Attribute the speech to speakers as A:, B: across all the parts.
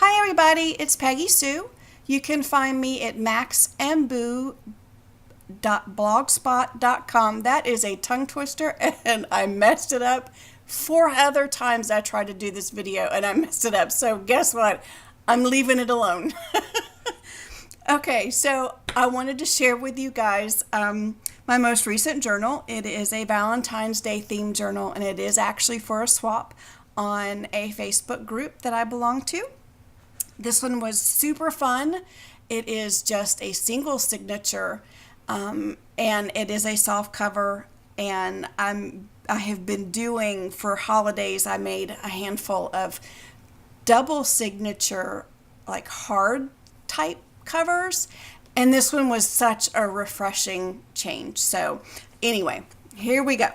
A: Hi everybody, it's Peggy Sue. You can find me at maxandboo.blogspot.com. That is a tongue twister and I messed it up 4 other times. I tried to do this video and I messed it up. So guess what? I'm leaving it alone. Okay, so I wanted to share with you guys my most recent journal. It is a Valentine's Day themed journal, and it is actually for a swap on a Facebook group that I belong to. This one was super fun. It is just a single signature, and it is a soft cover. And I have been doing for holidays. I made a handful of double signature, like hard type covers, and this one was such a refreshing change. So anyway, here we go.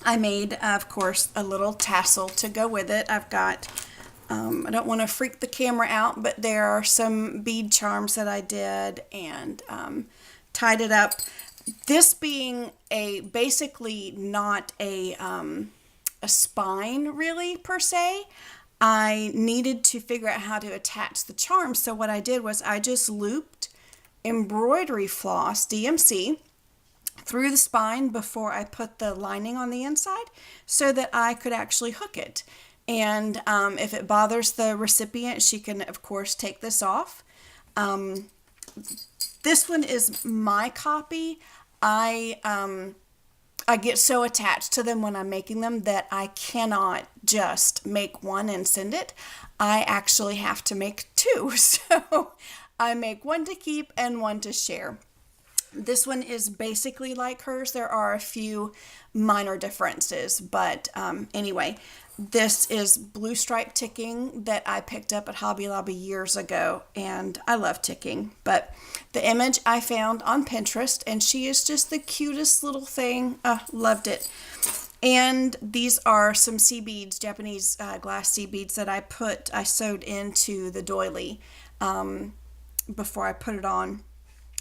A: I made, of course, a little tassel to go with it. I've got I don't want to freak the camera out, but there are some bead charms that I did and tied it up. This being basically not a spine really per se, I needed to figure out how to attach the charms. So what I did was I just looped embroidery floss, DMC, through the spine before I put the lining on the inside so that I could actually hook it. And if it bothers the recipient, she can, of course, take this off. This one is my copy. I get so attached to them when I'm making them that I cannot just make one and send it. I actually have to make two. So I make one to keep and one to share. This one is basically like hers. There are a few minor differences, but anyway, this is blue stripe ticking that I picked up at Hobby Lobby years ago, and I love ticking. But the image I found on Pinterest, and she is just the cutest little thing. Loved it. And these are some sea beads, Japanese glass sea beads that I sewed into the doily before I put it on.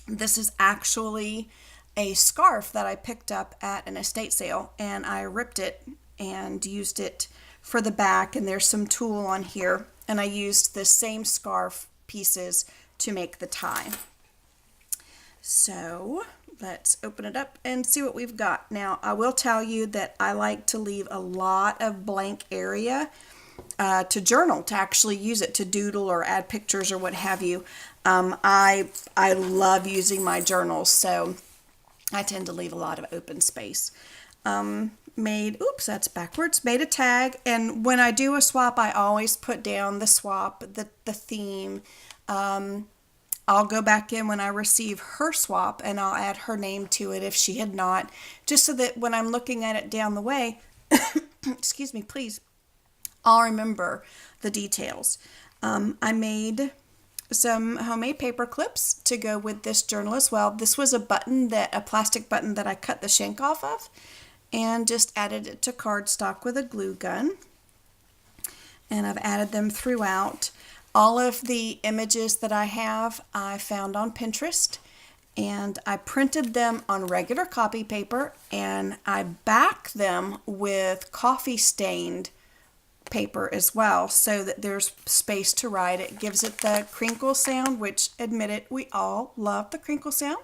A: This is actually a scarf that I picked up at an estate sale, and I ripped it and used it for the back, and there's some tulle on here, and I used the same scarf pieces to make the tie. So let's open it up and see what we've got. Now, I will tell you that I like to leave a lot of blank area to journal, to actually use it to doodle or add pictures or what have you. I love using my journals, so I tend to leave a lot of open space. Oops, that's backwards, made a tag, and when I do a swap, I always put down the swap, the theme. I'll go back in when I receive her swap, and I'll add her name to it if she had not, just so that when I'm looking at it down the way, excuse me, please, I'll remember the details. I made some homemade paper clips to go with this journal as well. This was a plastic button that I cut the shank off of and just added it to cardstock with a glue gun. And I've added them throughout. All of the images that I have, I found on Pinterest, and I printed them on regular copy paper, and I backed them with coffee stained paper as well, so that there's space to write. It gives it the crinkle sound, which, admit it, we all love the crinkle sound.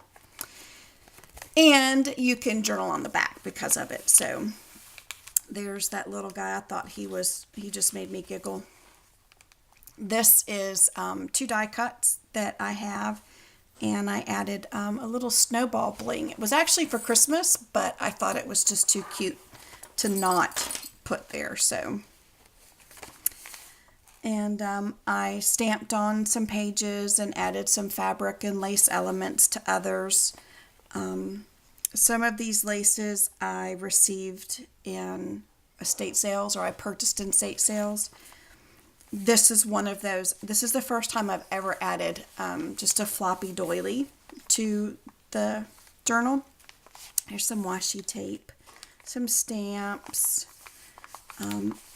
A: And you can journal on the back because of it. So there's that little guy. I thought he just made me giggle. This is 2 die cuts that I have, and I added a little snowball bling. It was actually for Christmas, but I thought it was just too cute to not put there. So, and I stamped on some pages and added some fabric and lace elements to others. Some of these laces I received in estate sales, or I purchased in estate sales. This is one of those. This is the first time I've ever added just a floppy doily to the journal. Here's some washi tape, some stamps.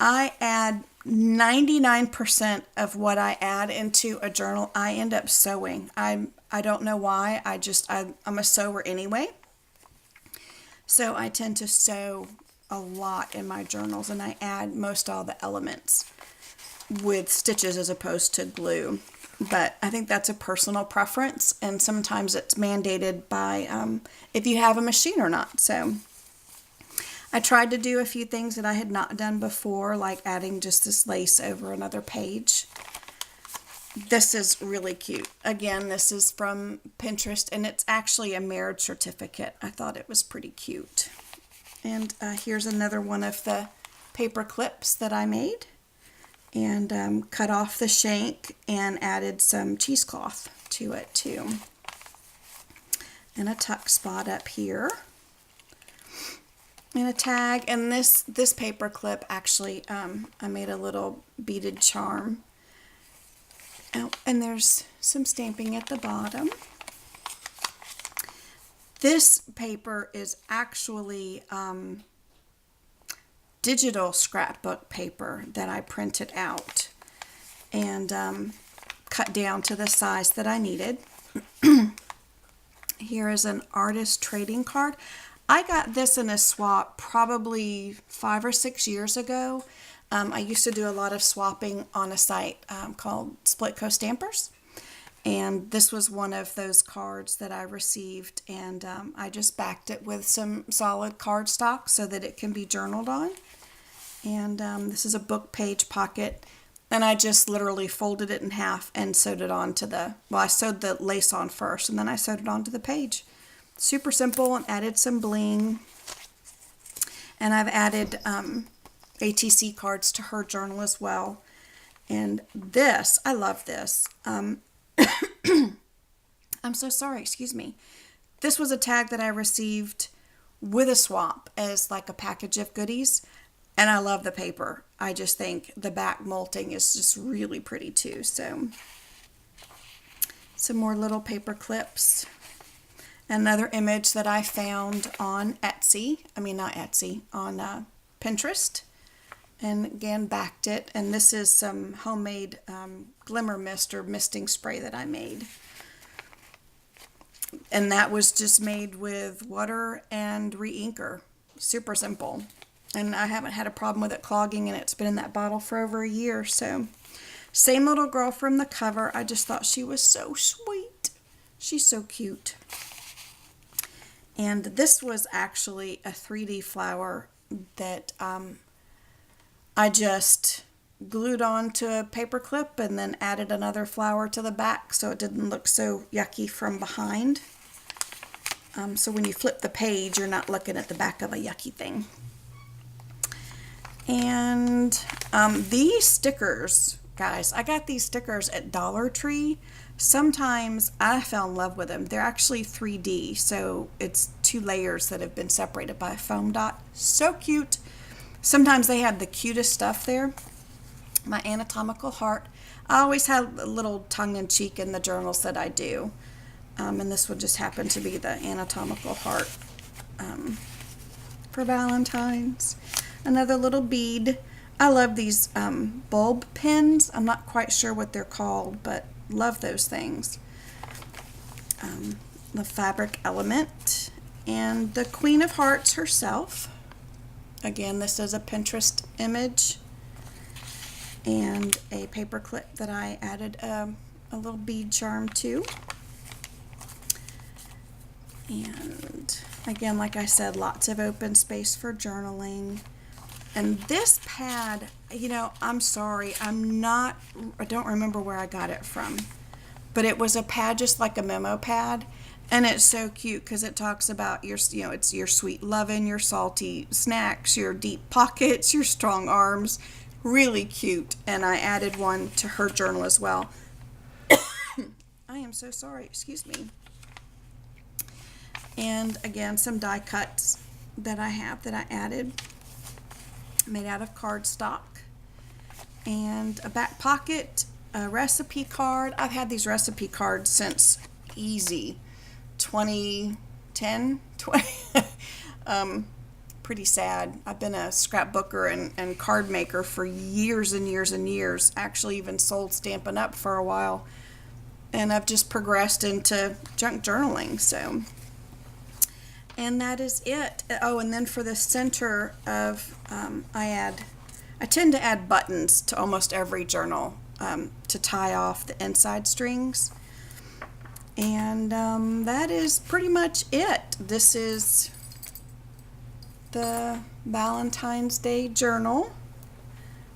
A: I add 99% of what I add into a journal, I end up sewing. I don't know why. I'm a sewer anyway. So I tend to sew a lot in my journals, and I add most all the elements. with stitches as opposed to glue. But I think that's a personal preference, and sometimes it's mandated by if you have a machine or not. So I tried to do a few things that I had not done before, like adding just this lace over another page. This is really cute. Again, this is from Pinterest, and it's actually a marriage certificate. I thought it was pretty cute. And here's another one of the paper clips that I made, and cut off the shank and added some cheesecloth to it too. And a tuck spot up here. And a tag. And this paper clip, actually, I made a little beaded charm. Oh, and there's some stamping at the bottom. This paper is actually digital scrapbook paper that I printed out and cut down to the size that I needed. Here is an artist trading card. I got this in a swap probably 5 or 6 years ago. I used to do a lot of swapping on a site called Split Coast Stampers. And this was one of those cards that I received, and I just backed it with some solid cardstock so that it can be journaled on. And this is a book page pocket, and I just literally folded it in half and sewed it onto I sewed the lace on first, and then I sewed it onto the page. Super simple, and added some bling. And I've added ATC cards to her journal as well. And this, I love this. I'm so sorry, excuse me. This was a tag that I received with a swap as like a package of goodies, and I love the paper. I just think the back molting is just really pretty too. So some more little paper clips. Another image that I found on Etsy, on Pinterest, and again backed it. And this is some homemade glimmer mist or misting spray that I made. And that was just made with water and re-inker. Super simple. And I haven't had a problem with it clogging, and it's been in that bottle for over a year. So, same little girl from the cover. I just thought she was so sweet. She's so cute. And this was actually a 3D flower that I just glued onto a paper clip and then added another flower to the back so it didn't look so yucky from behind. So when you flip the page, you're not looking at the back of a yucky thing. And these stickers, guys, I got these stickers at Dollar Tree. Sometimes I fell in love with them. They're actually 3D, so it's 2 layers that have been separated by a foam dot. So cute. Sometimes they have the cutest stuff there. My anatomical heart. I always have a little tongue-in-cheek in the journals that I do. And this would just happen to be the anatomical heart for Valentine's. Another little bead. I love these bulb pins. I'm not quite sure what they're called, but love those things. The fabric element. And the Queen of Hearts herself. Again, this is a Pinterest image. And a paper clip that I added a little bead charm to. And again, like I said, lots of open space for journaling. And this pad, you know, I'm sorry, I don't remember where I got it from. But it was a pad just like a memo pad. And it's so cute because it talks about your, it's your sweet lovin', your salty snacks, your deep pockets, your strong arms. Really cute. And I added one to her journal as well. I am so sorry, excuse me. And again, some die cuts that I have that I added, made out of cardstock. And a back pocket, a recipe card. I've had these recipe cards since easy 2010, pretty sad. I've been a scrapbooker and card maker for years and years and years. Actually even sold Stampin' Up! For a while. And I've just progressed into junk journaling, so. And that is it. Oh, and then for the center of, I I tend to add buttons to almost every journal to tie off the inside strings. And that is pretty much it. This is the Valentine's Day journal.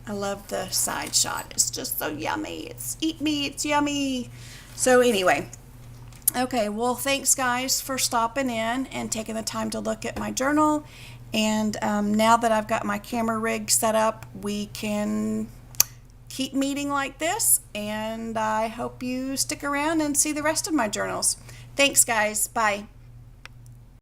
A: I love the side shot. It's just so yummy. It's eat me, it's yummy. So anyway, okay, well, thanks guys for stopping in and taking the time to look at my journal. And now that I've got my camera rig set up, we can keep meeting like this, and I hope you stick around and see the rest of my journals. Thanks guys. Bye.